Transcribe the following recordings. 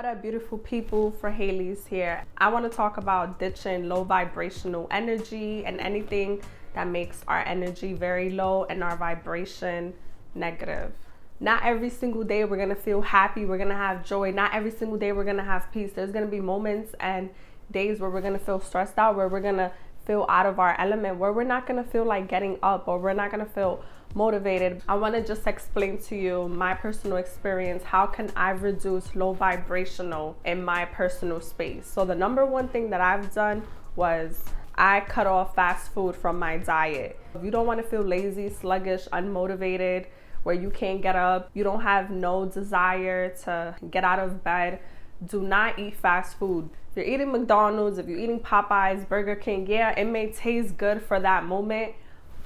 What up, beautiful people? For Haley's here. I want to talk about ditching low vibrational energy and anything that makes our energy very low and our vibration negative. Not every single day we're going to feel happy, we're going to have joy. Not every single day we're going to have peace. There's going to be moments and days where we're going to feel stressed out, where we're going to feel out of our element, where we're not going to feel like getting up, or we're not going to feel motivated. I want to just explain to you my personal experience. How can I reduce low vibrational in my personal space? So the number one thing that I've done was I cut off fast food from my diet. If you don't want to feel lazy, sluggish, unmotivated, where you can't get up, you don't have no desire to get out of bed, do not eat fast food. If you're eating McDonald's, if you're eating Popeyes, Burger King, yeah, it may taste good for that moment,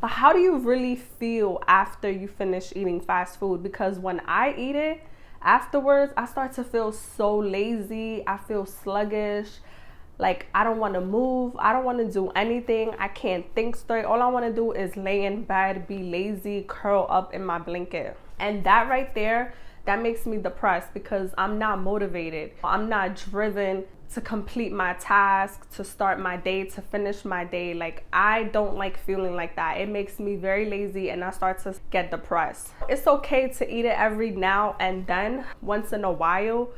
but how do you really feel after you finish eating fast food? Because when I eat it, afterwards, I start to feel so lazy. I feel sluggish. Like, I don't want to move. I don't want to do anything. I can't think straight. All I want to do is lay in bed, be lazy, curl up in my blanket. And that right there, that makes me depressed because I'm not motivated. I'm not driven to complete my task, to start my day, to finish my day. Like, I don't like feeling like that. It makes me very lazy and I start to get depressed. It's okay to eat it every now and then, once in a while,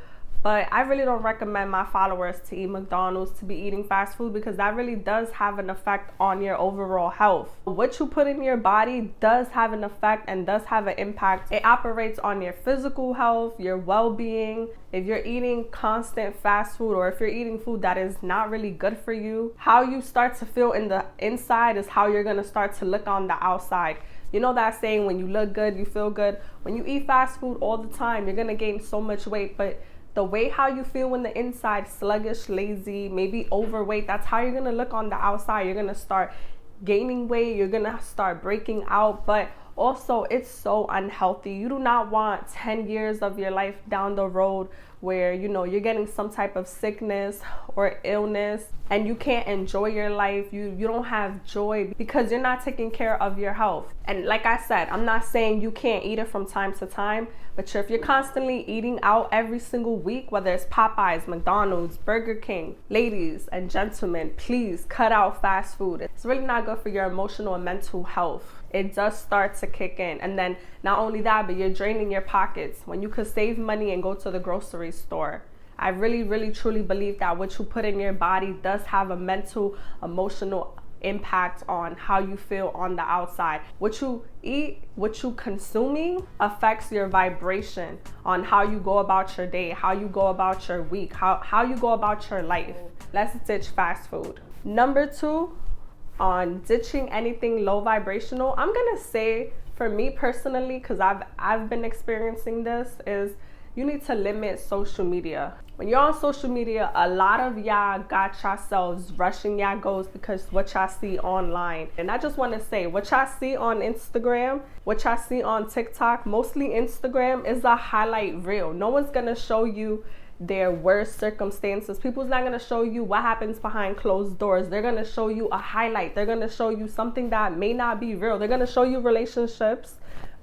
but I really don't recommend my followers to eat McDonald's, to be eating fast food, because that really does have an effect on your overall health. What you put in your body does have an effect and does have an impact. It operates on your physical health, your well-being. If you're eating constant fast food, or if you're eating food that is not really good for you, how you start to feel in the inside is how you're gonna start to look on the outside. You know that saying, when you look good, you feel good? When you eat fast food all the time, you're gonna gain so much weight, but the way how you feel in the inside, sluggish, lazy, maybe overweight, that's how you're gonna look on the outside. You're gonna start gaining weight, you're gonna start breaking out, but also it's so unhealthy. You do not want 10 years of your life down the road where, you know, you're getting some type of sickness or illness and you can't enjoy your life. You don't have joy because you're not taking care of your health. And like I said, I'm not saying you can't eat it from time to time, but if you're constantly eating out every single week, whether it's Popeyes, McDonald's, Burger King, ladies and gentlemen, please cut out fast food. It's really not good for your emotional and mental health. It does start to kick in. And then not only that, but you're draining your pockets when you could save money and go to the grocery store. I really, really, truly believe that what you put in your body does have a mental, emotional impact on how you feel on the outside. What you eat, what you consuming affects your vibration on how you go about your day, how you go about your week, how you go about your life. Let's ditch fast food. Number 2, on ditching anything low vibrational, I'm gonna say, for me personally, because I've been experiencing this, is you need to limit social media. When you're on social media, a lot of y'all got yourselves rushing y'all goals because what y'all see online. And I just want to say, what y'all see on Instagram, what y'all see on TikTok, mostly Instagram, is a highlight reel. No one's gonna show you their worst circumstances. People's not going to show you what happens behind closed doors. They're going to show you a highlight. They're going to show you something that may not be real. They're going to show you relationships,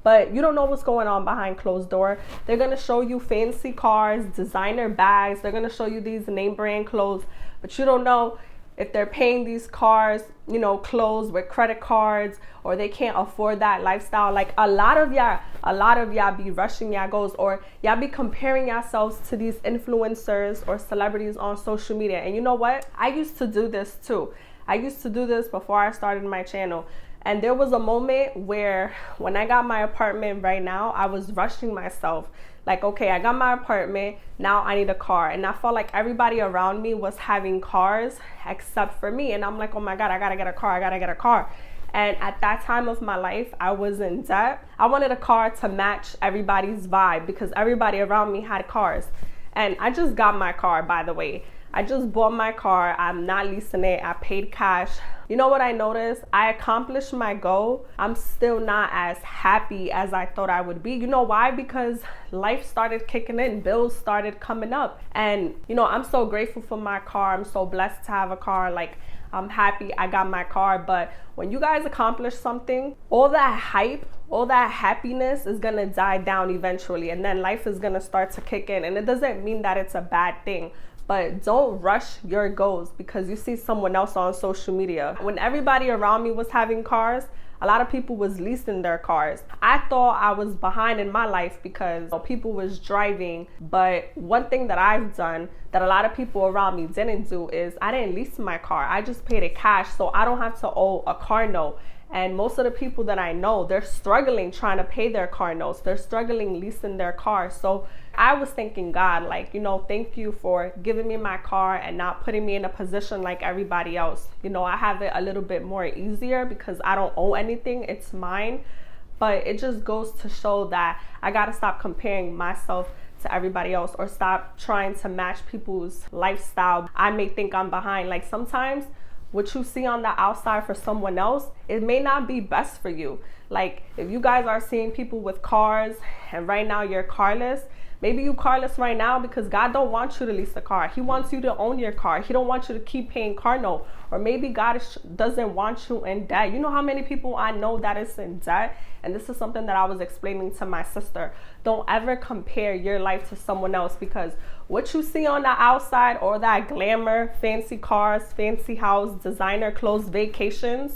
but you don't know what's going on behind closed door. They're going to show you fancy cars, designer bags. They're going to show you these name brand clothes, but you don't know if they're paying these cars, you know, clothes with credit cards, or they can't afford that lifestyle. Like, a lot of y'all be rushing y'all goals, or y'all be comparing yourselves to these influencers or celebrities on social media. And you know what? I used to do this too. I used to do this before I started my channel. And there was a moment where when I got my apartment right now, I was rushing myself. Like, okay, I got my apartment, now I need a car. And I felt like everybody around me was having cars except for me. And I'm like, oh my God, I gotta get a car. And at that time of my life, I was in debt. I wanted a car to match everybody's vibe because everybody around me had cars. And I just got my car, by the way. I just bought my car. I'm not leasing it. I paid cash. You know what I noticed? I accomplished my goal. I'm still not as happy as I thought I would be. You know why? Because life started kicking in. Bills started coming up. And, you know, I'm so grateful for my car. I'm so blessed to have a car. Like, I'm happy I got my car. But when you guys accomplish something, all that hype, all that happiness is gonna die down eventually, and then life is gonna start to kick in. And it doesn't mean that it's a bad thing, but don't rush your goals because you see someone else on social media. When everybody around me was having cars, a lot of people was leasing their cars. I thought I was behind in my life because people was driving. But one thing that I've done that a lot of people around me didn't do is I didn't lease my car. I just paid it cash, so I don't have to owe a car note. And most of the people that I know, they're struggling trying to pay their car notes. They're struggling leasing their cars. So I was thanking God, like, thank you for giving me my car and not putting me in a position like everybody else. I have it a little bit more easier because I don't owe anything. It's mine. But it just goes to show that I got to stop comparing myself to everybody else or stop trying to match people's lifestyle. I may think I'm behind. Like sometimes what you see on the outside for someone else, it may not be best for you. Like if you guys are seeing people with cars and right now you're carless, maybe you carless right now because God don't want you to lease a car. He wants you to own your car. He don't want you to keep paying car note. Or maybe God doesn't want you in debt. You know how many people I know that is in debt? And this is something that I was explaining to my sister. Don't ever compare your life to someone else because what you see on the outside, or that glamour, fancy cars, fancy house, designer clothes, vacations,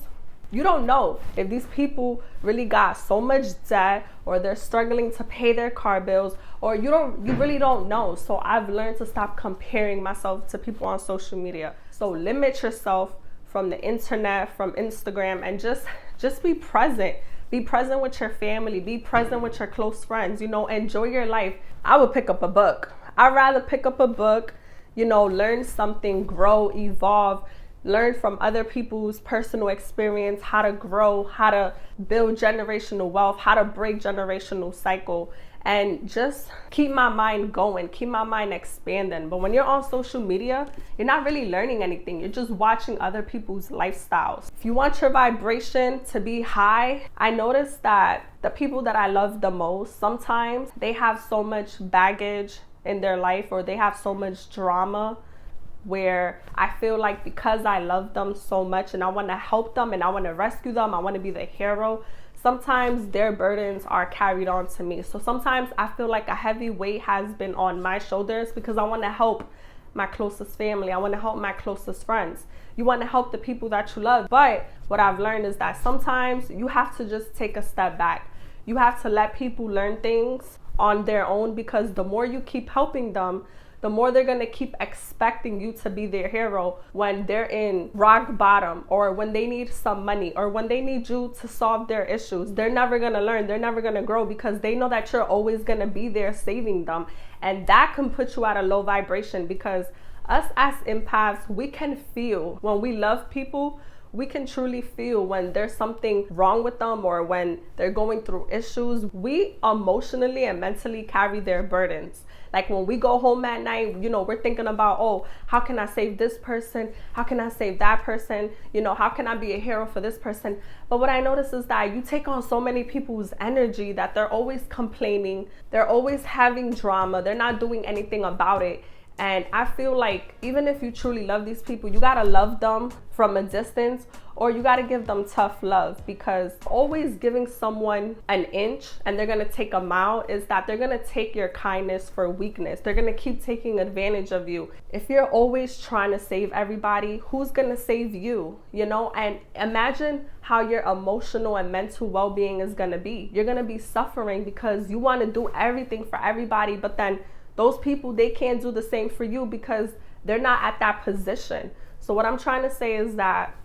you don't know if these people really got so much debt or they're struggling to pay their car bills, or you really don't know. So I've learned to stop comparing myself to people on social media. So limit yourself from the internet, from Instagram, and just be present. Be present with your family. Be present with your close friends. Enjoy your life. I would pick up a book. I'd rather pick up a book, learn something, grow, evolve, learn from other people's personal experience, how to grow, how to build generational wealth, how to break generational cycle, and just keep my mind going, keep my mind expanding. But when you're on social media, you're not really learning anything. You're just watching other people's lifestyles. If you want your vibration to be high, I noticed that the people that I love the most, sometimes they have so much baggage in their life, or they have so much drama, where I feel like because I love them so much and I want to help them and I want to rescue them, I want to be the hero, sometimes their burdens are carried on to me. So sometimes I feel like a heavy weight has been on my shoulders because I want to help my closest family. I want to help my closest friends. You want to help the people that you love. But what I've learned is that sometimes you have to just take a step back. You have to let people learn things on their own, because the more you keep helping them, the more they're going to keep expecting you to be their hero when they're in rock bottom, or when they need some money, or when they need you to solve their issues. They're never going to learn. They're never going to grow because they know that you're always going to be there saving them. And that can put you at a low vibration, because us as empaths, we can feel when we love people. We can truly feel when there's something wrong with them or when they're going through issues. We emotionally and mentally carry their burdens. Like when we go home at night, we're thinking about, oh, how can I save this person? How can I save that person? How can I be a hero for this person? But what I notice is that you take on so many people's energy that they're always complaining. They're always having drama. They're not doing anything about it. And I feel like even if you truly love these people, you gotta love them from a distance, or you gotta give them tough love, because always giving someone an inch and they're gonna take a mile is that they're gonna take your kindness for weakness. They're gonna keep taking advantage of you. If you're always trying to save everybody, who's gonna save you? And imagine how your emotional and mental well-being is gonna be. You're gonna be suffering because you wanna do everything for everybody, but then those people, they can't do the same for you because they're not at that position. So what I'm trying to say is that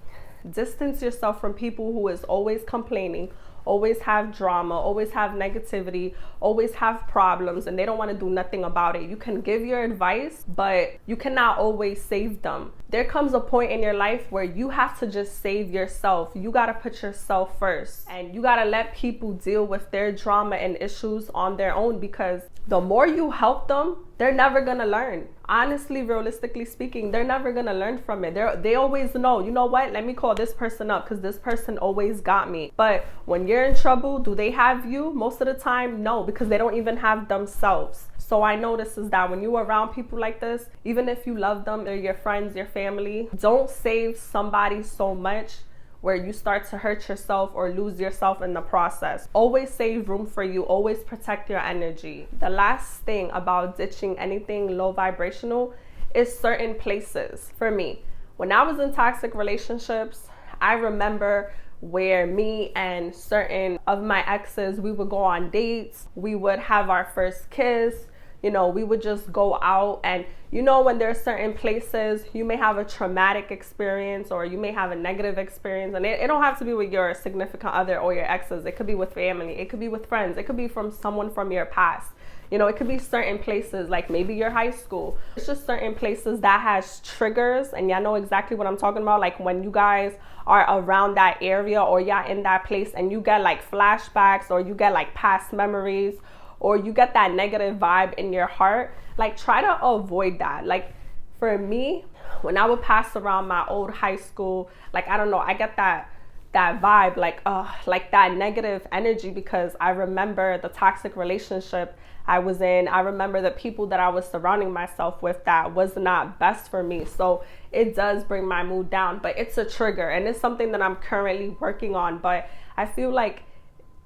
distance yourself from people who is always complaining, always have drama, always have negativity, always have problems, and they don't want to do nothing about it. You can give your advice, but you cannot always save them. There comes a point in your life where you have to just save yourself. You got to put yourself first, and you got to let people deal with their drama and issues on their own, because the more you help them, they're never gonna learn. Honestly, realistically speaking, they're never gonna learn from it. They always know, you know what, let me call this person up because this person always got me. But when you're in trouble, do they have you? Most of the time, no, because they don't even have themselves. So I notice is that when you're around people like this, even if you love them, they're your friends, your family, don't save somebody so much where you start to hurt yourself or lose yourself in the process. Always save room for you. Always protect your energy. The last thing about ditching anything low vibrational is certain places. For me, when I was in toxic relationships, I remember where me and certain of my exes, we would go on dates, we would have our first kiss, you know, we would just go out. And you know, when there are certain places, you may have a traumatic experience or you may have a negative experience, and it don't have to be with your significant other or your exes. It could be with family, it could be with friends, it could be from someone from your past. You know, it could be certain places like maybe your high school. It's just certain places that has triggers, and y'all know exactly what I'm talking about. Like when you guys are around that area or y'all in that place and you get like flashbacks or you get like past memories or you get that negative vibe in your heart, like try to avoid that. Like for me, when I would pass around my old high school, like I don't know, I get that vibe, like that negative energy, because I remember the toxic relationship I was in. I remember the people that I was surrounding myself with that was not best for me. So it does bring my mood down, but it's a trigger and it's something that I'm currently working on. But I feel like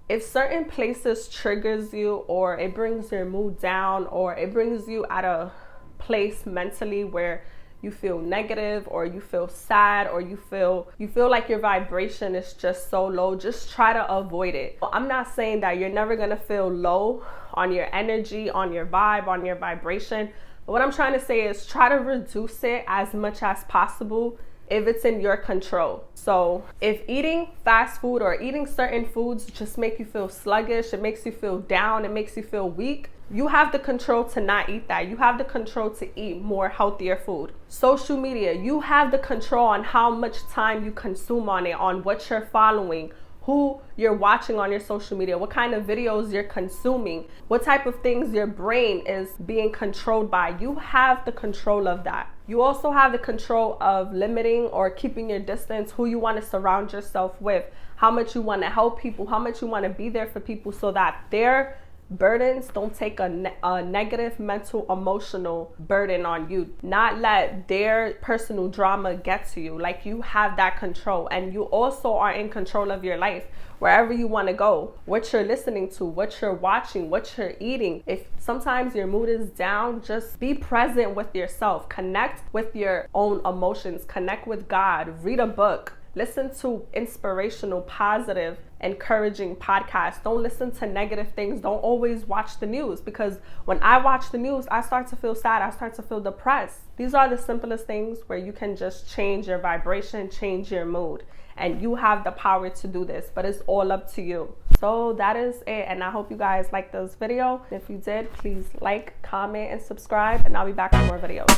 if certain places triggers you, or it brings your mood down, or it brings you at a place mentally where you feel negative or you feel sad or you feel like your vibration is just so low, just try to avoid it. I'm not saying that you're never gonna feel low on your energy, on your vibe, on your vibration. But what I'm trying to say is try to reduce it as much as possible if it's in your control. So if eating fast food or eating certain foods just make you feel sluggish, it makes you feel down, it makes you feel weak, you have the control to not eat that. You have the control to eat more healthier food. Social media, you have the control on how much time you consume on it, on what you're following, who you're watching on your social media, what kind of videos you're consuming, what type of things your brain is being controlled by. You have the control of that. You also have the control of limiting or keeping your distance, who you want to surround yourself with, how much you want to help people, how much you want to be there for people so that their burdens don't take a negative mental emotional burden on you. Not let their personal drama get to you. Like you have that control, and you also are in control of your life. Wherever you want to go, what you're listening to, what you're watching, what you're eating. If sometimes your mood is down, just be present with yourself. Connect with your own emotions. Connect with God. Read a book. Listen to inspirational, positive, encouraging podcasts. Don't listen to negative things. Don't always watch the news, because when I watch the news, I start to feel sad. I start to feel depressed. These are the simplest things where you can just change your vibration, change your mood. And you have the power to do this, but it's all up to you. So that is it. And I hope you guys liked this video. If you did, please like, comment, and subscribe. And I'll be back with more videos.